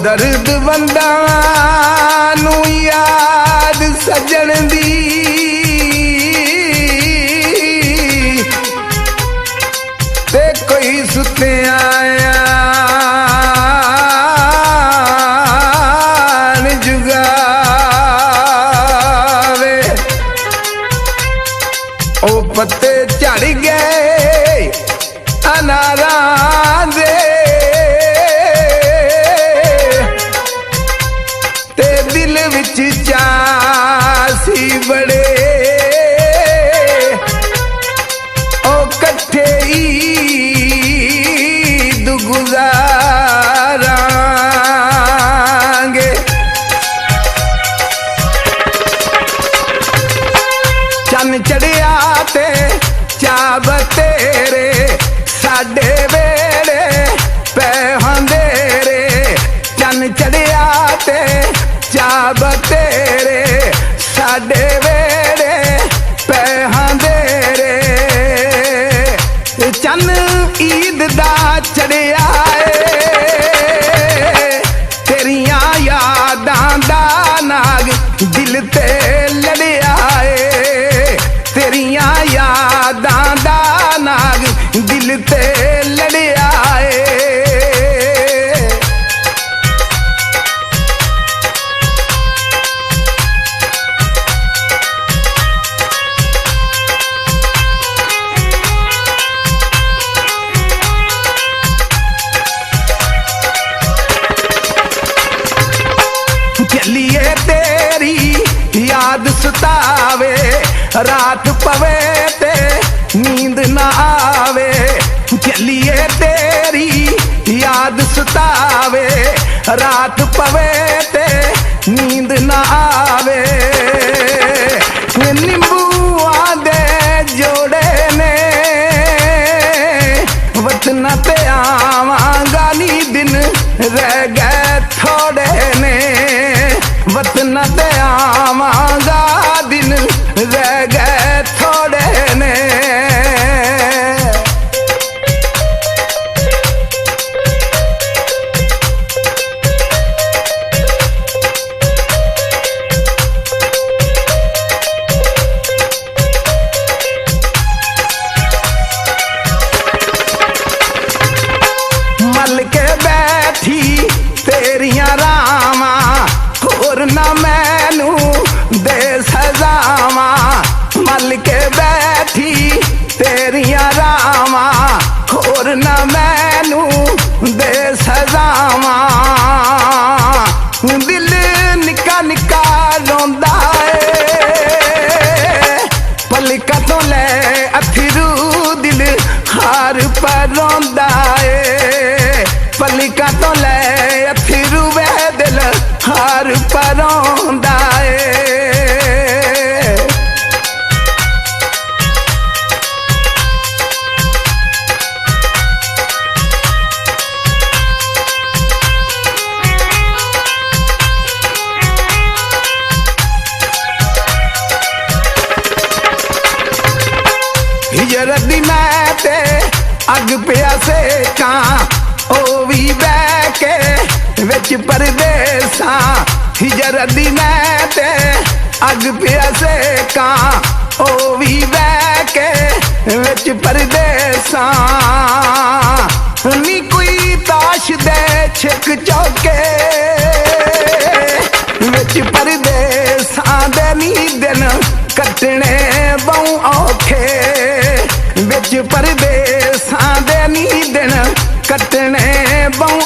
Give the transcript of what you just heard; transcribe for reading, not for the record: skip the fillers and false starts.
दर्दबंदां नूं याद सजण दी ते कोई सुत्तियां जुगावे ओ पत्ते झड़ गए अनारां दे ते दिल विच चासी बड़े ओ कट्ठे ईद गुजारांगे चन चढ़िया ते चाब तेरे साडे वेड़े पै अंधेरे चन चढ़िया ते चाब तेरे साडे वेड़े पै अंधेरे चन ईद दा चढ़िया तेरिया यादां दा नाग दिल ते लड़िया तेरिया यादां दा नाग दिल ते लड़िया चलिए तेरी याद सतावे रात पवे ते नींद ना आवे चलिए तेरी याद सतावे रात पवे ते नींद ना आवे नींबूआं दे जोड़े ने वतन ते आवांगा नी दिन रह गए थोड़े ने वतन ते आवांगा दिन रह गए थोड़े ने मल के बैठी तेरियां रावां होर ना मैनू दे सजावां मल के बैठी तेरियां रावां होर ना मैनू दे सजावां दिल निक्का निक्का रोंदा पलकां तो लै अथरू दिल हार पर रोंदा पलकां तो लै अथरू वे दिल हार पर रोंदा हिजर दी मैं ते अग पिया से कां ओ भी बह के विच परदेसां हिजर दी मैं ते अग पिया से कां ओ भी बह के विच परदेसां नी कोई ताश दे छिक चौके विच परदेसां दे नी दिन कटने बहु औखे विच परदेसां दे नी दिन कटने बहु